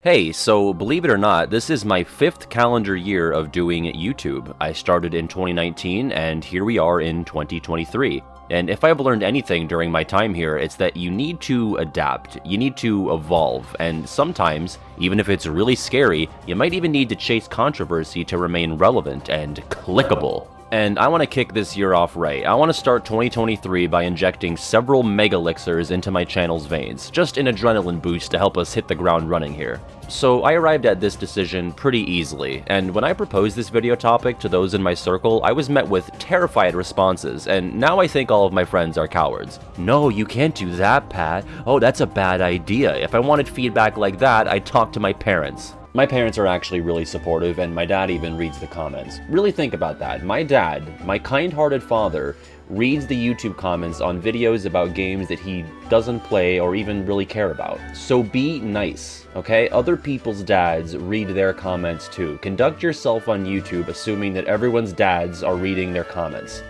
Hey, so believe it or not, this is my 5th calendar year of doing YouTube. I started in 2019, and here we are in 2023. And if I've learned anything during my time here, it's that you need to adapt, you need to evolve, and sometimes, even if it's really scary, you might even need to chase controversy to remain relevant and clickable. And I want to kick this year off right. I want to start 2023 by injecting several megalixirs into my channel's veins, just an adrenaline boost to help us hit the ground running here. So I arrived at this decision pretty easily, and when I proposed this video topic to those in my circle, I was met with terrified responses, and now I think all of my friends are cowards. No, you can't do that, Pat. Oh, that's a bad idea. If I wanted feedback like that, I'd talk to my parents. My parents are actually really supportive, and my dad even reads the comments. Really think about that. My dad, my kind-hearted father, reads the YouTube comments on videos about games that he doesn't play or even really care about. So be nice, okay? Other people's dads read their comments too. Conduct yourself on YouTube assuming that everyone's dads are reading their comments.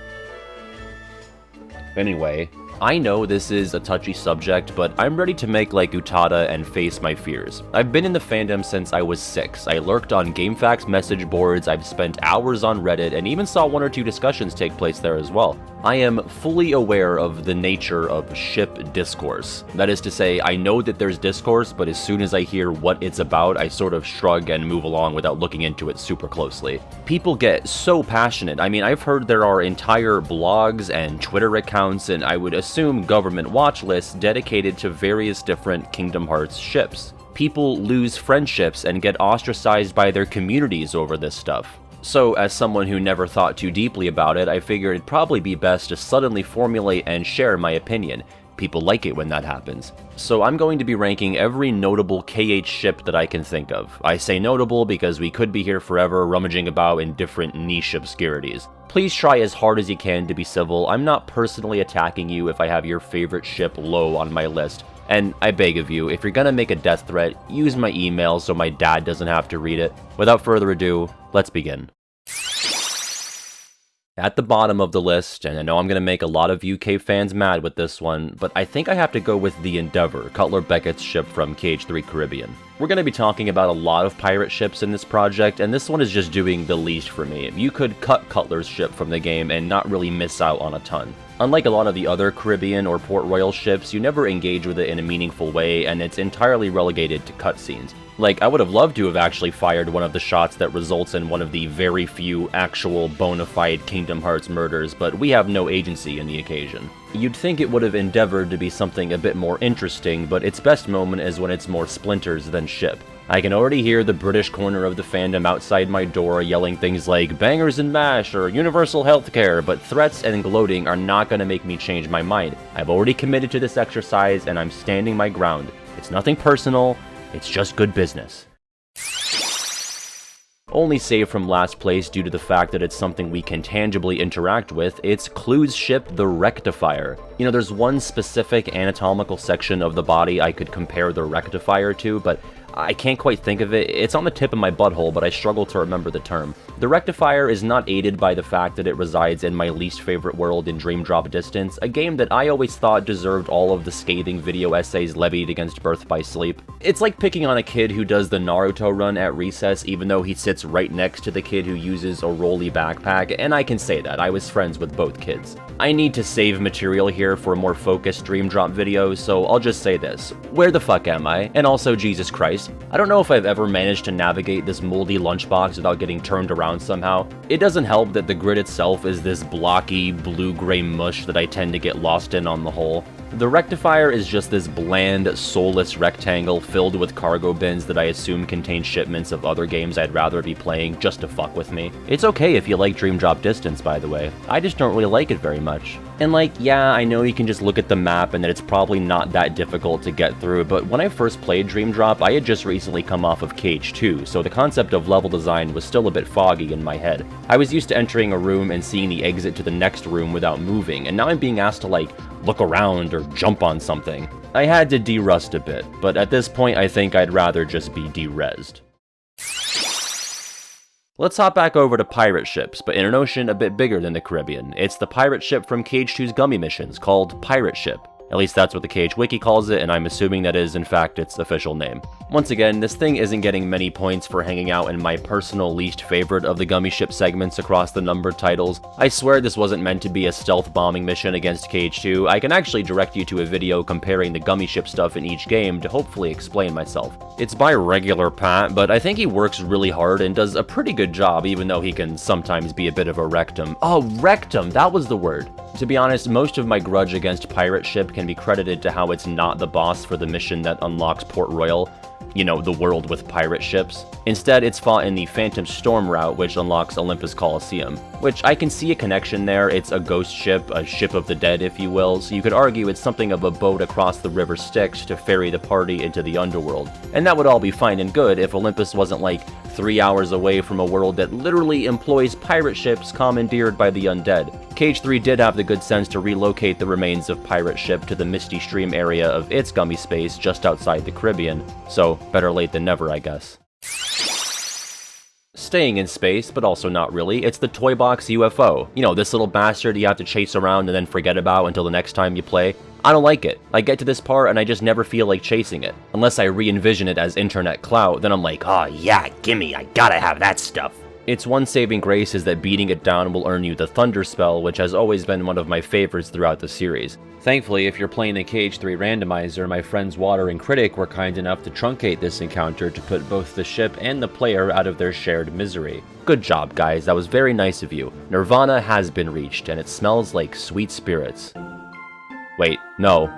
Anyway, I know this is a touchy subject, but I'm ready to make like Utada and face my fears. I've been in the fandom since I was 6. I lurked on GameFAQs message boards, I've spent hours on Reddit, and even saw 1 or 2 discussions take place there as well. I am fully aware of the nature of ship discourse. That is to say, I know that there's discourse, but as soon as I hear what it's about, I sort of shrug and move along without looking into it super closely. People get so passionate. I mean, I've heard there are entire blogs and Twitter accounts, and I would assume government watch lists dedicated to various different Kingdom Hearts ships. People lose friendships and get ostracized by their communities over this stuff. So, as someone who never thought too deeply about it, I figured it'd probably be best to suddenly formulate and share my opinion. People like it when that happens. So I'm going to be ranking every notable KH ship that I can think of. I say notable because we could be here forever rummaging about in different niche obscurities. Please try as hard as you can to be civil. I'm not personally attacking you if I have your favorite ship low on my list. And I beg of you, if you're gonna make a death threat, use my email so my dad doesn't have to read it. Without further ado, let's begin. At the bottom of the list, and I know I'm going to make a lot of UK fans mad with this one, but I think I have to go with the Endeavour, Cutler Beckett's ship from KH3 Caribbean. We're going to be talking about a lot of pirate ships in this project, and this one is just doing the least for me. You could cut Cutler's ship from the game and not really miss out on a ton. Unlike a lot of the other Caribbean or Port Royal ships, you never engage with it in a meaningful way, and it's entirely relegated to cutscenes. Like, I would have loved to have actually fired one of the shots that results in one of the very few actual bona fide Kingdom Hearts murders, but we have no agency in the occasion. You'd think it would have endeavored to be something a bit more interesting, but its best moment is when it's more splinters than ship. I can already hear the British corner of the fandom outside my door yelling things like bangers and mash or universal healthcare, but threats and gloating are not going to make me change my mind. I've already committed to this exercise and I'm standing my ground. It's nothing personal, it's just good business. Only saved from last place due to the fact that it's something we can tangibly interact with, it's Clue's ship, the Rectifier. You know, there's one specific anatomical section of the body I could compare the Rectifier to, but I can't quite think of it. It's on the tip of my butthole, but I struggle to remember the term. The Rectifier is not aided by the fact that it resides in my least favorite world in Dream Drop Distance, a game that I always thought deserved all of the scathing video essays levied against Birth by Sleep. It's like picking on a kid who does the Naruto run at recess even though he sits right next to the kid who uses a rolly backpack, and I can say that, I was friends with both kids. I need to save material here for a more focused Dream Drop video, so I'll just say this. Where the fuck am I? And also, Jesus Christ, I don't know if I've ever managed to navigate this moldy lunchbox without getting turned around somehow. It doesn't help that the grid itself is this blocky, blue-gray mush that I tend to get lost in on the whole. The Rectifier is just this bland, soulless rectangle filled with cargo bins that I assume contain shipments of other games I'd rather be playing just to fuck with me. It's okay if you like Dream Drop Distance, by the way. I just don't really like it very much. And like, yeah, I know you can just look at the map and that it's probably not that difficult to get through, but when I first played Dream Drop, I had just recently come off of KH2, so the concept of level design was still a bit foggy in my head. I was used to entering a room and seeing the exit to the next room without moving, and now I'm being asked to like, look around or jump on something. I had to de-rust a bit, but at this point I think I'd rather just be de-rezzed. Let's hop back over to pirate ships, but in an ocean a bit bigger than the Caribbean. It's the pirate ship from KH2's Gummy missions, called Pirate Ship. At least that's what the Cage Wiki calls it, and I'm assuming that is in fact its official name. Once again, this thing isn't getting many points for hanging out in my personal least favorite of the Gummy Ship segments across the numbered titles. I swear this wasn't meant to be a stealth bombing mission against Cage 2. I can actually direct you to a video comparing the Gummy Ship stuff in each game to hopefully explain myself. It's by regular Pat, but I think he works really hard and does a pretty good job, even though he can sometimes be a bit of a rectum. Oh, rectum, that was the word. To be honest, most of my grudge against Pirate Ship can be credited to how it's not the boss for the mission that unlocks Port Royal. You know, the world with pirate ships. Instead, it's fought in the Phantom Storm route, which unlocks Olympus Coliseum. Which, I can see a connection there. It's a ghost ship, a ship of the dead, if you will, so you could argue it's something of a boat across the River Styx to ferry the party into the underworld. And that would all be fine and good if Olympus wasn't like 3 hours away from a world that literally employs pirate ships commandeered by the undead. Cage 3 did have the good sense to relocate the remains of Pirate Ship to the Misty Stream area of its gummy space just outside the Caribbean, so better late than never, I guess. Staying in space, but also not really, it's the Toy Box UFO. You know, this little bastard you have to chase around and then forget about until the next time you play. I don't like it. I get to this part and I just never feel like chasing it. Unless I re-envision it as internet clout, then I'm like, oh yeah, gimme, I gotta have that stuff. Its one saving grace is that beating it down will earn you the Thunder Spell, which has always been one of my favorites throughout the series. Thankfully, if you're playing the Cage 3 randomizer, my friends Water and Critic were kind enough to truncate this encounter to put both the ship and the player out of their shared misery. Good job, guys, that was very nice of you. Nirvana has been reached, and it smells like sweet spirits. Wait, no.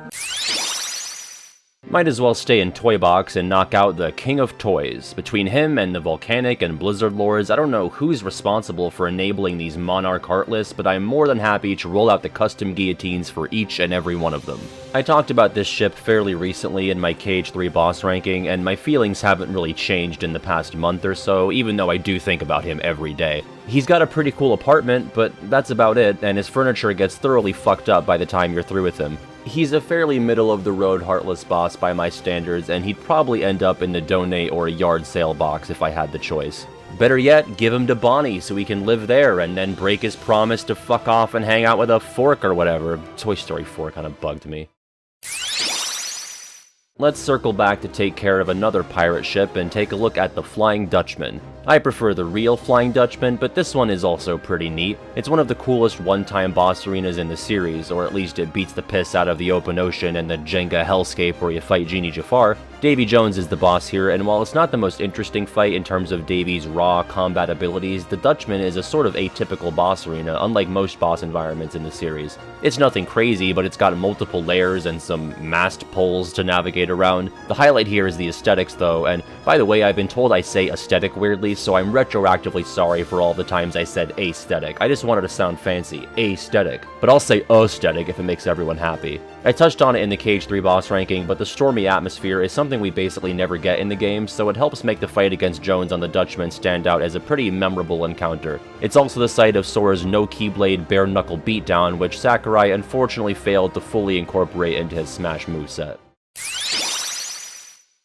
Might as well stay in Toy Box and knock out the King of Toys. Between him and the Volcanic and Blizzard Lords, I don't know who's responsible for enabling these Monarch Heartless, but I'm more than happy to roll out the custom guillotines for each and every one of them. I talked about this ship fairly recently in my Cage 3 boss ranking, and my feelings haven't really changed in the past month or so, even though I do think about him every day. He's got a pretty cool apartment, but that's about it, and his furniture gets thoroughly fucked up by the time you're through with him. He's a fairly middle-of-the-road Heartless boss by my standards, and he'd probably end up in the donate or yard sale box if I had the choice. Better yet, give him to Bonnie so he can live there and then break his promise to fuck off and hang out with a fork or whatever. Toy Story 4 kind of bugged me. Let's circle back to take care of another pirate ship and take a look at the Flying Dutchman. I prefer the real Flying Dutchman, but this one is also pretty neat. It's one of the coolest one-time boss arenas in the series, or at least it beats the piss out of the open ocean and the Jenga hellscape where you fight Genie Jafar. Davy Jones is the boss here, and while it's not the most interesting fight in terms of Davy's raw combat abilities, the Dutchman is a sort of atypical boss arena, unlike most boss environments in the series. It's nothing crazy, but it's got multiple layers and some mast poles to navigate around. The highlight here is the aesthetics though, and by the way, I've been told I say aesthetic weirdly, so I'm retroactively sorry for all the times I said aesthetic. I just wanted to sound fancy, aesthetic. But I'll say aesthetic if it makes everyone happy. I touched on it in the Cage 3 boss ranking, but the stormy atmosphere is something we basically never get in the game, so it helps make the fight against Jones on the Dutchman stand out as a pretty memorable encounter. It's also the site of Sora's no-keyblade bare-knuckle beatdown, which Sakurai unfortunately failed to fully incorporate into his Smash moveset.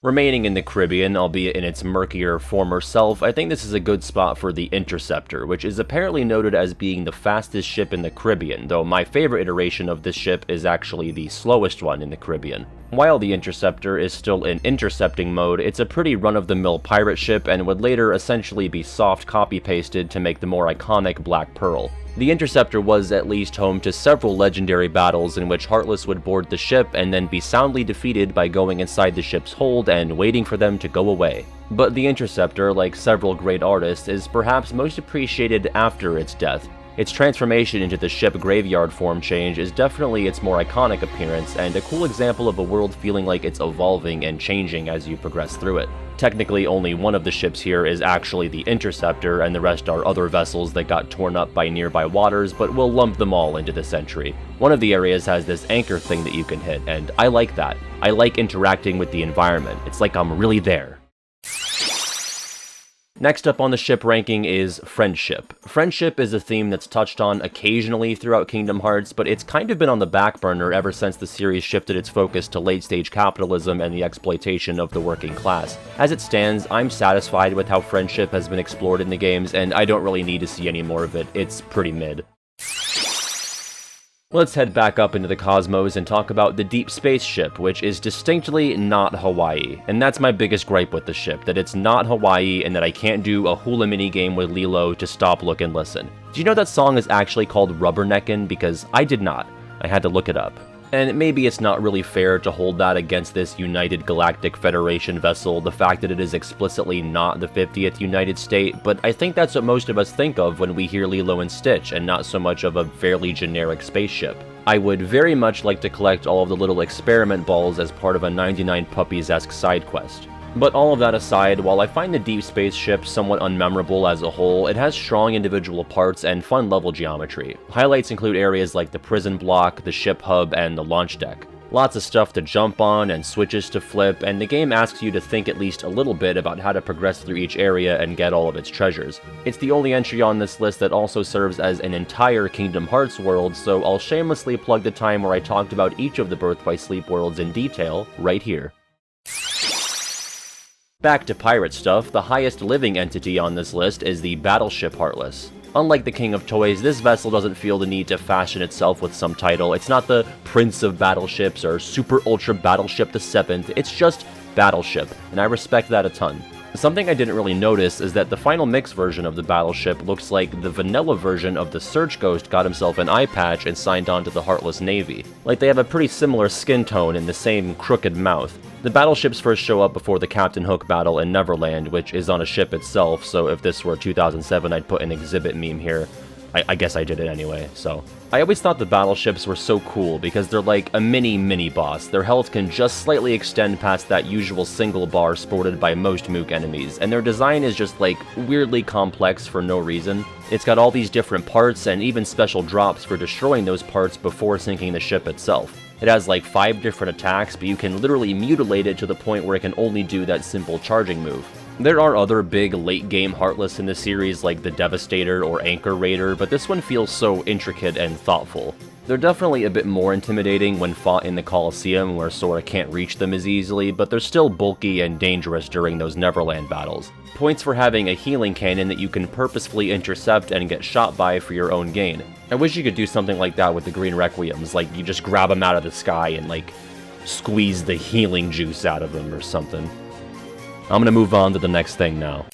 Remaining in the Caribbean, albeit in its murkier former self, I think this is a good spot for the Interceptor, which is apparently noted as being the fastest ship in the Caribbean, though my favorite iteration of this ship is actually the slowest one in the Caribbean. While the Interceptor is still in intercepting mode, it's a pretty run-of-the-mill pirate ship and would later essentially be soft copy-pasted to make the more iconic Black Pearl. The Interceptor was at least home to several legendary battles in which Heartless would board the ship and then be soundly defeated by going inside the ship's hold and waiting for them to go away. But the Interceptor, like several great artists, is perhaps most appreciated after its death. Its transformation into the ship graveyard form change is definitely its more iconic appearance, and a cool example of a world feeling like it's evolving and changing as you progress through it. Technically, only one of the ships here is actually the Interceptor, and the rest are other vessels that got torn up by nearby waters, but we'll lump them all into this entry. One of the areas has this anchor thing that you can hit, and I like that. I like interacting with the environment. It's like I'm really there. Next up on the ship ranking is Friendship. Friendship is a theme that's touched on occasionally throughout Kingdom Hearts, but it's kind of been on the back burner ever since the series shifted its focus to late-stage capitalism and the exploitation of the working class. As it stands, I'm satisfied with how Friendship has been explored in the games, and I don't really need to see any more of it. It's pretty mid. Let's head back up into the cosmos and talk about the deep space ship, which is distinctly not Hawaii. And that's my biggest gripe with the ship, that it's not Hawaii and that I can't do a hula mini game with Lilo to stop, look, and listen. Do you know that song is actually called Rubberneckin'? Because I did not. I had to look it up. And maybe it's not really fair to hold that against this United Galactic Federation vessel, the fact that it is explicitly not the 50th United State, but I think that's what most of us think of when we hear Lilo and Stitch, and not so much of a fairly generic spaceship. I would very much like to collect all of the little experiment balls as part of a 99 Puppies-esque side quest. But all of that aside, while I find the deep space ship somewhat unmemorable as a whole, it has strong individual parts and fun level geometry. Highlights include areas like the prison block, the ship hub, and the launch deck. Lots of stuff to jump on and switches to flip, and the game asks you to think at least a little bit about how to progress through each area and get all of its treasures. It's the only entry on this list that also serves as an entire Kingdom Hearts world, so I'll shamelessly plug the time where I talked about each of the Birth by Sleep worlds in detail right here. Back to pirate stuff, the highest living entity on this list is the Battleship Heartless. Unlike the King of Toys, this vessel doesn't feel the need to fashion itself with some title. It's not the Prince of Battleships or Super Ultra Battleship the 7th, it's just Battleship, and I respect that a ton. Something I didn't really notice is that the final mix version of the Battleship looks like the vanilla version of the Search Ghost got himself an eye patch and signed on to the Heartless Navy. Like they have a pretty similar skin tone and the same crooked mouth. The battleships first show up before the Captain Hook battle in Neverland, which is on a ship itself, so if this were 2007 I'd put an exhibit meme here. I guess I did it anyway, so. I always thought the battleships were so cool because they're like a mini boss. Their health can just slightly extend past that usual single bar sported by most Mook enemies, and their design is just like weirdly complex for no reason. It's got all these different parts and even special drops for destroying those parts before sinking the ship itself. It has like 5 different attacks, but you can literally mutilate it to the point where it can only do that simple charging move. There are other big late-game Heartless in the series like the Devastator or Anchor Raider, but this one feels so intricate and thoughtful. They're definitely a bit more intimidating when fought in the Colosseum where Sora can't reach them as easily, but they're still bulky and dangerous during those Neverland battles. Points for having a healing cannon that you can purposefully intercept and get shot by for your own gain. I wish you could do something like that with the Green Requiems, like you just grab them out of the sky and like squeeze the healing juice out of them or something. I'm gonna move on to the next thing now.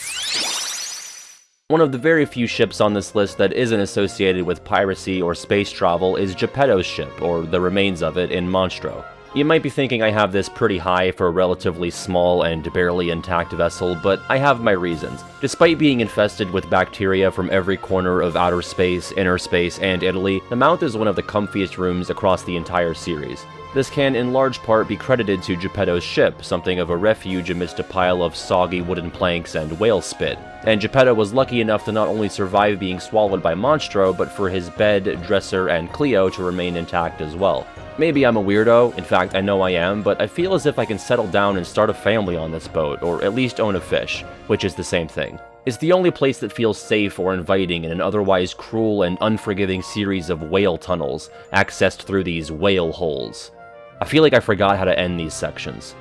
One of the very few ships on this list that isn't associated with piracy or space travel is Geppetto's ship, or the remains of it, in Monstro. You might be thinking I have this pretty high for a relatively small and barely intact vessel, but I have my reasons. Despite being infested with bacteria from every corner of outer space, inner space, and Italy, the mouth is one of the comfiest rooms across the entire series. This can in large part be credited to Geppetto's ship, something of a refuge amidst a pile of soggy wooden planks and whale spit. And Geppetto was lucky enough to not only survive being swallowed by Monstro, but for his bed, dresser, and Cleo to remain intact as well. Maybe I'm a weirdo, in fact I know I am, but I feel as if I can settle down and start a family on this boat, or at least own a fish, which is the same thing. It's the only place that feels safe or inviting in an otherwise cruel and unforgiving series of whale tunnels, accessed through these whale holes. I feel like I forgot how to end these sections.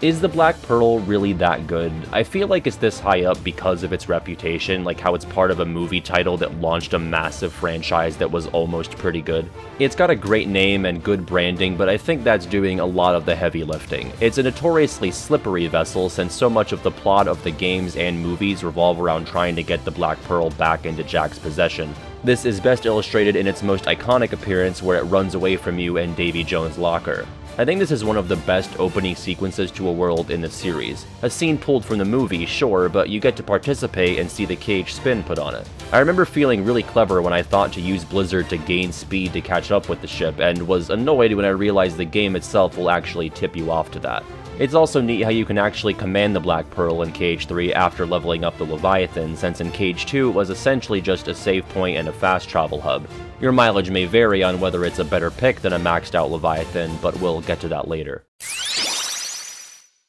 Is the Black Pearl really that good? I feel like it's this high up because of its reputation, like how it's part of a movie title that launched a massive franchise that was almost pretty good. It's got a great name and good branding, but I think that's doing a lot of the heavy lifting. It's a notoriously slippery vessel since so much of the plot of the games and movies revolve around trying to get the Black Pearl back into Jack's possession. This is best illustrated in its most iconic appearance where it runs away from you in Davy Jones' locker. I think this is one of the best opening sequences to a world in the series. A scene pulled from the movie, sure, but you get to participate and see the cage spin put on it. I remember feeling really clever when I thought to use Blizzard to gain speed to catch up with the ship, and was annoyed when I realized the game itself will actually tip you off to that. It's also neat how you can actually command the Black Pearl in Cage 3 after leveling up the Leviathan, since in Cage 2 it was essentially just a save point and a fast travel hub. Your mileage may vary on whether it's a better pick than a maxed out Leviathan, but we'll get to that later.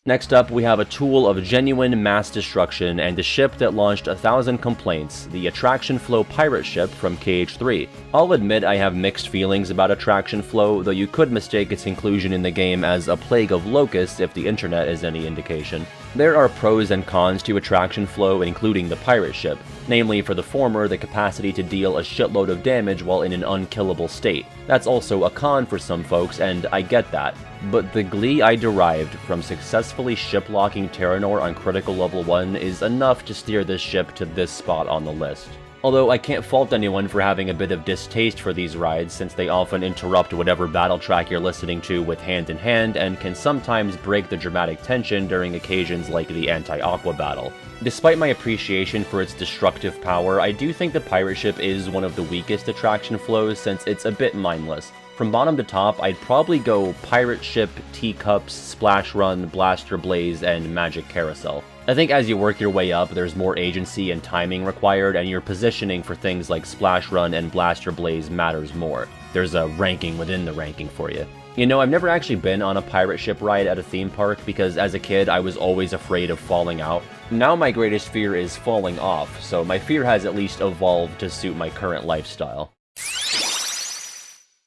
Next up, we have a tool of genuine mass destruction and a ship that launched 1,000 complaints, the Attraction Flow pirate ship from Cage 3. I'll admit I have mixed feelings about Attraction Flow, though you could mistake its inclusion in the game as a plague of locusts if the internet is any indication. There are pros and cons to attraction flow, including the pirate ship. Namely, for the former, the capacity to deal a shitload of damage while in an unkillable state. That's also a con for some folks, and I get that. But the glee I derived from successfully ship-locking Terranor on critical level 1 is enough to steer this ship to this spot on the list. Although I can't fault anyone for having a bit of distaste for these rides, since they often interrupt whatever battle track you're listening to with Hand in Hand, and can sometimes break the dramatic tension during occasions like the anti-Aqua battle. Despite my appreciation for its destructive power, I do think the pirate ship is one of the weakest attraction flows since it's a bit mindless. From bottom to top, I'd probably go Pirate Ship, Teacups, Splash Run, Blaster Blaze, and Magic Carousel. I think as you work your way up, there's more agency and timing required, and your positioning for things like Splash Run and Blaster Blaze matters more. There's a ranking within the ranking for you. You know, I've never actually been on a pirate ship ride at a theme park because as a kid I was always afraid of falling out. Now my greatest fear is falling off, so my fear has at least evolved to suit my current lifestyle.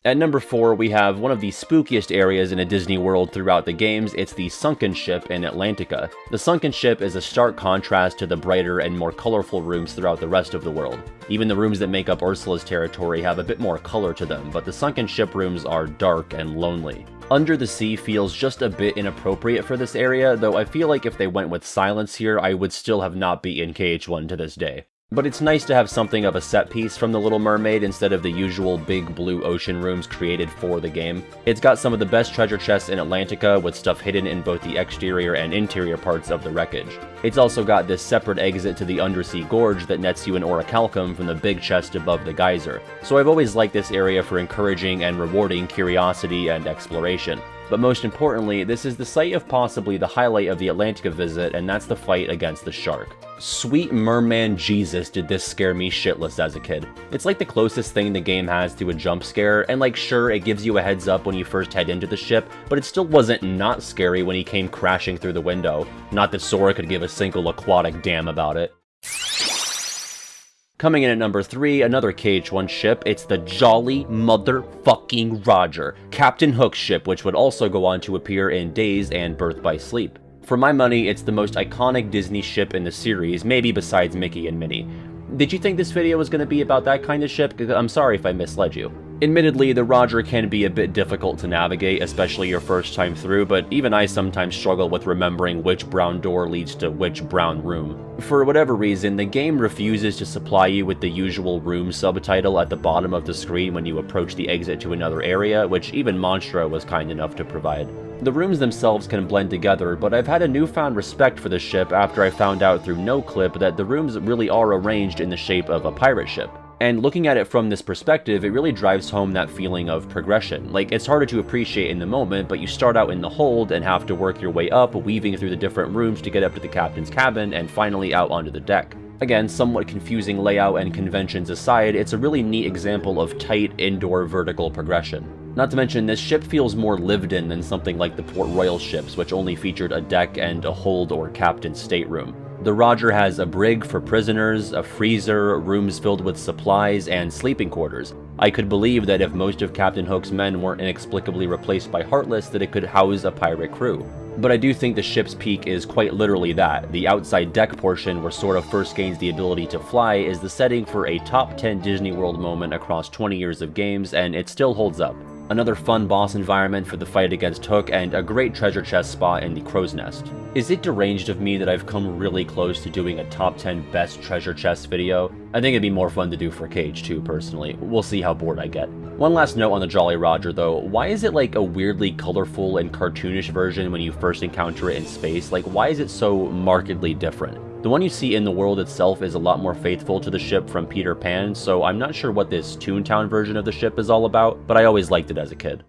At number 4, we have one of the spookiest areas in a Disney World throughout the games. It's the Sunken Ship in Atlantica. The Sunken Ship is a stark contrast to the brighter and more colorful rooms throughout the rest of the world. Even the rooms that make up Ursula's territory have a bit more color to them, but the Sunken Ship rooms are dark and lonely. Under the Sea feels just a bit inappropriate for this area, though I feel like if they went with silence here, I would still have not beaten KH1 to this day. But it's nice to have something of a set piece from The Little Mermaid instead of the usual big blue ocean rooms created for the game. It's got some of the best treasure chests in Atlantica, with stuff hidden in both the exterior and interior parts of the wreckage. It's also got this separate exit to the undersea gorge that nets you an orichalcum from the big chest above the geyser. So I've always liked this area for encouraging and rewarding curiosity and exploration. But most importantly, this is the site of possibly the highlight of the Atlantica visit, and that's the fight against the shark. Sweet merman Jesus, did this scare me shitless as a kid. It's like the closest thing the game has to a jump scare, and like sure, it gives you a heads up when you first head into the ship, but it still wasn't not scary when he came crashing through the window. Not that Sora could give a single aquatic damn about it. Coming in at number 3, another KH1 ship, it's the Jolly Motherfucking Roger, Captain Hook's ship, which would also go on to appear in Days and Birth by Sleep. For my money, it's the most iconic Disney ship in the series, maybe besides Mickey and Minnie. Did you think this video was going to be about that kind of ship? I'm sorry if I misled you. Admittedly, the Roger can be a bit difficult to navigate, especially your first time through, but even I sometimes struggle with remembering which brown door leads to which brown room. For whatever reason, the game refuses to supply you with the usual room subtitle at the bottom of the screen when you approach the exit to another area, which even Monstra was kind enough to provide. The rooms themselves can blend together, but I've had a newfound respect for the ship after I found out through NoClip that the rooms really are arranged in the shape of a pirate ship. And looking at it from this perspective, it really drives home that feeling of progression. Like, it's harder to appreciate in the moment, but you start out in the hold and have to work your way up, weaving through the different rooms to get up to the captain's cabin and finally out onto the deck. Again, somewhat confusing layout and conventions aside, it's a really neat example of tight, indoor vertical progression. Not to mention, this ship feels more lived in than something like the Port Royal ships, which only featured a deck and a hold or captain's stateroom. The Roger has a brig for prisoners, a freezer, rooms filled with supplies, and sleeping quarters. I could believe that if most of Captain Hook's men weren't inexplicably replaced by Heartless, that it could house a pirate crew. But I do think the ship's peak is quite literally that. The outside deck portion, where Sora first gains the ability to fly, is the setting for a top 10 Disney World moment across 20 years of games, and it still holds up. Another fun boss environment for the fight against Hook, and a great treasure chest spot in the Crow's Nest. Is it deranged of me that I've come really close to doing a top 10 best treasure chest video? I think it'd be more fun to do for KH2 personally. We'll see how bored I get. One last note on the Jolly Roger though, why is it like a weirdly colorful and cartoonish version when you first encounter it in space? Like, why is it so markedly different? The one you see in the world itself is a lot more faithful to the ship from Peter Pan, so I'm not sure what this Toontown version of the ship is all about, but I always liked it as a kid.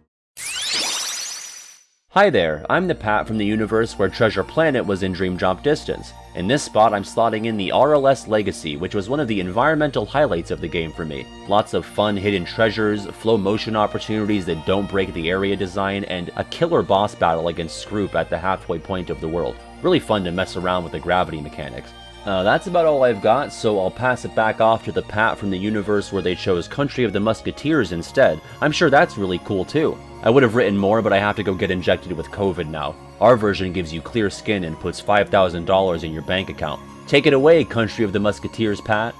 Hi there, I'm the Pat from the universe where Treasure Planet was in Dream Drop Distance. In this spot, I'm slotting in the RLS Legacy, which was one of the environmental highlights of the game for me. Lots of fun hidden treasures, flow motion opportunities that don't break the area design, and a killer boss battle against Scroop at the halfway point of the world. Really fun to mess around with the gravity mechanics. That's about all I've got, so I'll pass it back off to the Pat from the universe where they chose Country of the Musketeers instead. I'm sure that's really cool too. I would have written more, but I have to go get injected with COVID now. Our version gives you clear skin and puts $5,000 in your bank account. Take it away, country of the Musketeers, Pat.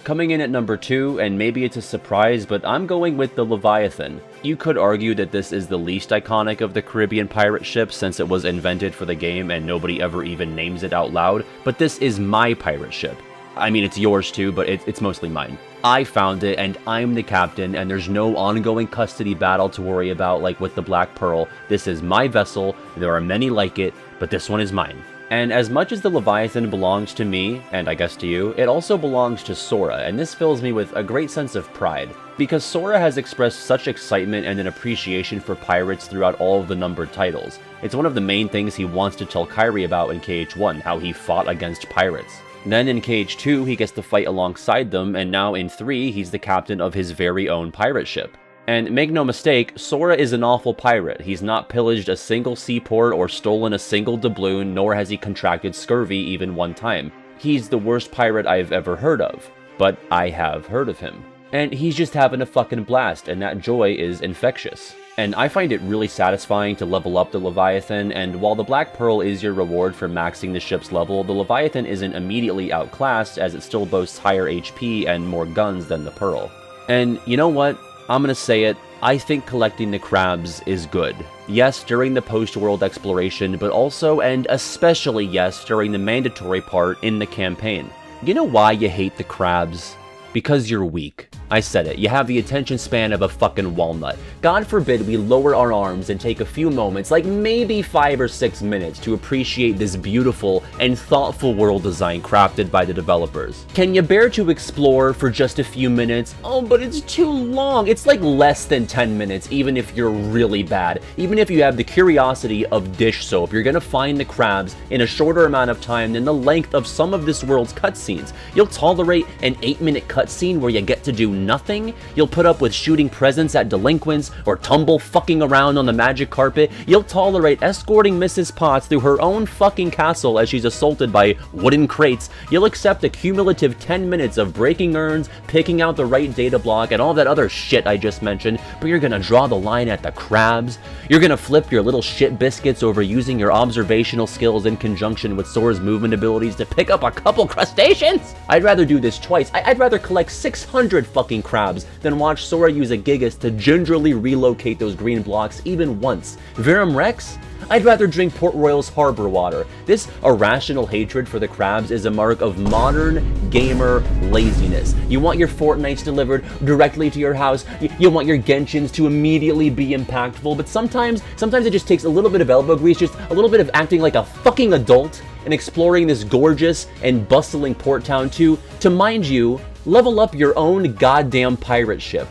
Coming in at number 2, and maybe it's a surprise, but I'm going with the Leviathan. You could argue that this is the least iconic of the Caribbean pirate ships since it was invented for the game and nobody ever even names it out loud, but this is my pirate ship. I mean, it's yours too, but it's mostly mine. I found it, and I'm the captain, and there's no ongoing custody battle to worry about like with the Black Pearl. This is my vessel, there are many like it, but this one is mine. And as much as the Leviathan belongs to me, and I guess to you, it also belongs to Sora, and this fills me with a great sense of pride. Because Sora has expressed such excitement and an appreciation for pirates throughout all of the numbered titles. It's one of the main things he wants to tell Kairi about in KH1, how he fought against pirates. Then in KH2, he gets to fight alongside them, and now in 3, he's the captain of his very own pirate ship. And make no mistake, Sora is an awful pirate. He's not pillaged a single seaport or stolen a single doubloon, nor has he contracted scurvy even one time. He's the worst pirate I've ever heard of. But I have heard of him. And he's just having a fucking blast, and that joy is infectious. And I find it really satisfying to level up the Leviathan, and while the Black Pearl is your reward for maxing the ship's level, the Leviathan isn't immediately outclassed as it still boasts higher HP and more guns than the Pearl. And you know what? I'm gonna say it, I think collecting the crabs is good. Yes, during the post-world exploration, but also and especially yes, during the mandatory part in the campaign. You know why you hate the crabs? Because you're weak. I said it, you have the attention span of a fucking walnut. God forbid we lower our arms and take a few moments, like maybe 5 or 6 minutes, to appreciate this beautiful and thoughtful world design crafted by the developers. Can you bear to explore for just a few minutes? Oh, but it's too long. It's like less than 10 minutes, even if you're really bad. Even if you have the curiosity of dish soap, you're gonna find the crabs in a shorter amount of time than the length of some of this world's cutscenes. You'll tolerate an 8-minute cutscene where you get to do nothing. You'll put up with shooting presents at delinquents or tumble fucking around on the magic carpet. You'll tolerate escorting Mrs. Potts through her own fucking castle as she's assaulted by wooden crates. You'll accept a cumulative 10 minutes of breaking urns, picking out the right data block, and all that other shit I just mentioned, but you're gonna draw the line at the crabs. You're gonna flip your little shit biscuits over using your observational skills in conjunction with Sora's movement abilities to pick up a couple crustaceans? I'd rather do this twice. I'd rather collect 600 fucking crabs than watch Sora use a Gigas to gingerly relocate those green blocks even once. Verum Rex? I'd rather drink Port Royal's harbor water. This irrational hatred for the crabs is a mark of modern gamer laziness. You want your Fortnites delivered directly to your house. You want your Genshins to immediately be impactful, but sometimes it just takes a little bit of elbow grease, just a little bit of acting like a fucking adult and exploring this gorgeous and bustling port town to mind you, level up your own goddamn pirate ship.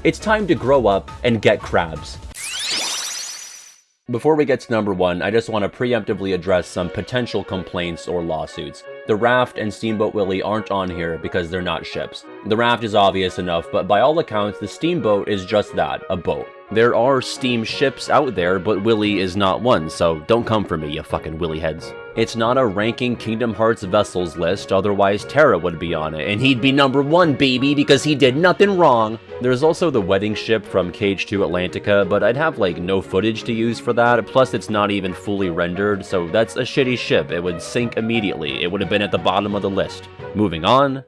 It's time to grow up and get crabs. Before we get to number 1, I just want to preemptively address some potential complaints or lawsuits. The Raft and Steamboat Willie aren't on here because they're not ships. The Raft is obvious enough, but by all accounts, the Steamboat is just that, a boat. There are steam ships out there, but Willie is not one, so don't come for me, you fucking Willie heads. It's not a ranking Kingdom Hearts vessels list, otherwise Terra would be on it, and he'd be number 1, baby, because he did nothing wrong. There's also the wedding ship from KH2 Atlantica, but I'd have like no footage to use for that, plus it's not even fully rendered, so that's a shitty ship. It would sink immediately. It would have been at the bottom of the list. Moving on.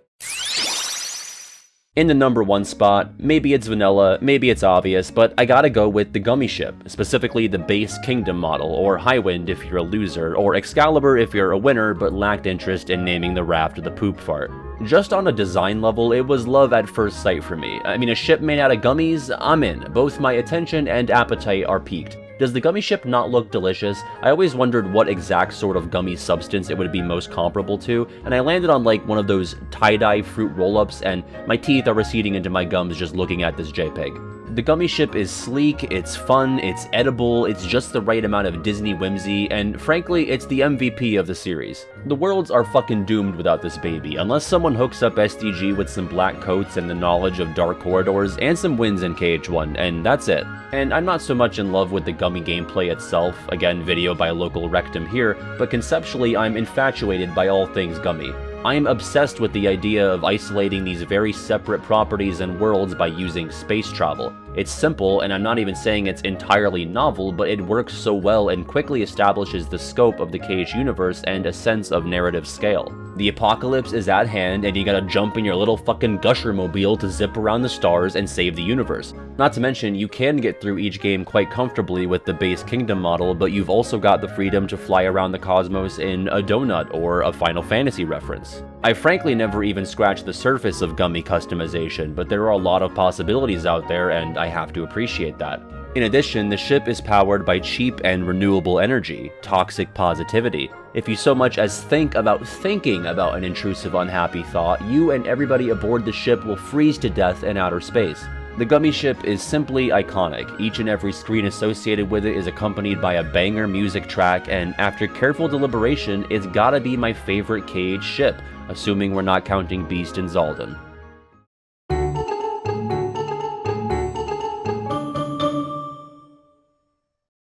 In the number 1 spot, maybe it's vanilla, maybe it's obvious, but I gotta go with the Gummy Ship, specifically the base Kingdom model, or Highwind if you're a loser, or Excalibur if you're a winner but lacked interest in naming the raft the poop fart. Just on a design level, it was love at first sight for me. I mean, a ship made out of gummies, I'm in. Both my attention and appetite are piqued. Does the Gummy Ship not look delicious? I always wondered what exact sort of gummy substance it would be most comparable to, and I landed on like one of those tie-dye fruit roll-ups, and my teeth are receding into my gums just looking at this JPEG. The Gummy Ship is sleek, it's fun, it's edible, it's just the right amount of Disney whimsy, and frankly, it's the MVP of the series. The worlds are fucking doomed without this baby, unless someone hooks up SDG with some black coats and the knowledge of dark corridors and some wins in KH1, and that's it. And I'm not so much in love with the gummy gameplay itself, again video by local rectum here, but conceptually I'm infatuated by all things gummy. I am obsessed with the idea of isolating these very separate properties and worlds by using space travel. It's simple, and I'm not even saying it's entirely novel, but it works so well and quickly establishes the scope of the Cage universe and a sense of narrative scale. The apocalypse is at hand, and you gotta jump in your little fucking gusher-mobile to zip around the stars and save the universe. Not to mention, you can get through each game quite comfortably with the base kingdom model, but you've also got the freedom to fly around the cosmos in a donut or a Final Fantasy reference. I frankly never even scratched the surface of gummy customization, but there are a lot of possibilities out there, and I have to appreciate that. In addition, the ship is powered by cheap and renewable energy, toxic positivity. If you so much as think about thinking about an intrusive unhappy thought, you and everybody aboard the ship will freeze to death in outer space. The gummy ship is simply iconic. Each and every screen associated with it is accompanied by a banger music track, and after careful deliberation, it's gotta be my favorite Cage ship, assuming we're not counting Beast and Zaldin.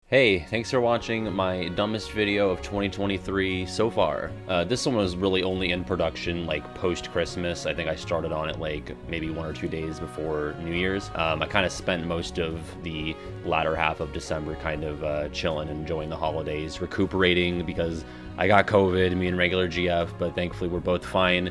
Hey, thanks for watching my dumbest video of 2023 so far. This one was really only in production like post-Christmas. I think I started on it like maybe 1 or 2 days before New Year's. I kind of spent most of the latter half of December kind of chilling and enjoying the holidays, recuperating because I got COVID, me and regular GF, but thankfully we're both fine.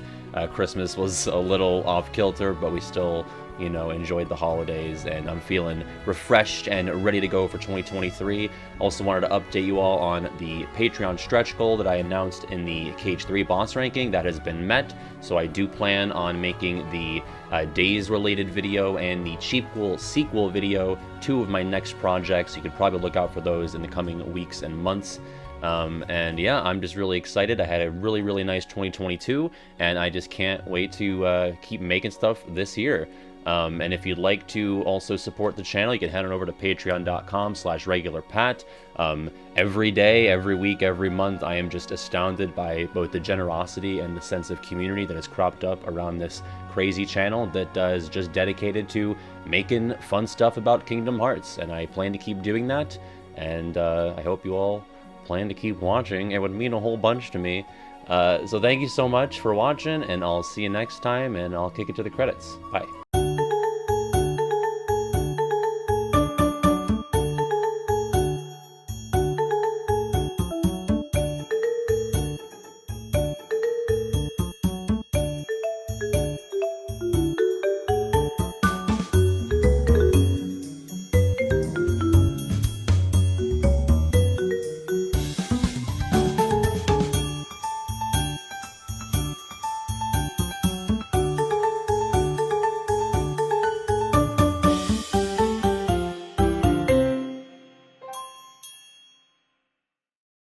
Christmas was a little off kilter, but we still, you know, enjoyed the holidays, and I'm feeling refreshed and ready to go for 2023. Also wanted to update you all on the Patreon stretch goal that I announced in the Cage 3 boss ranking. That has been met, so I do plan on making the Days related video and the Cheapquel sequel video 2 of my next projects. You could probably look out for those in the coming weeks and months. And yeah, I'm just really excited. I had a really nice 2022, and I just can't wait to keep making stuff this year. And if you'd like to also support the channel, you can head on over to patreon.com/regularpat. Every day, every week, every month, I am just astounded by both the generosity and the sense of community that has cropped up around this crazy channel that is just dedicated to making fun stuff about Kingdom Hearts. And I plan to keep doing that, and I hope you all plan to keep watching. It would mean a whole bunch to me. So thank you so much for watching, and I'll see you next time, and I'll kick it to the credits. Bye.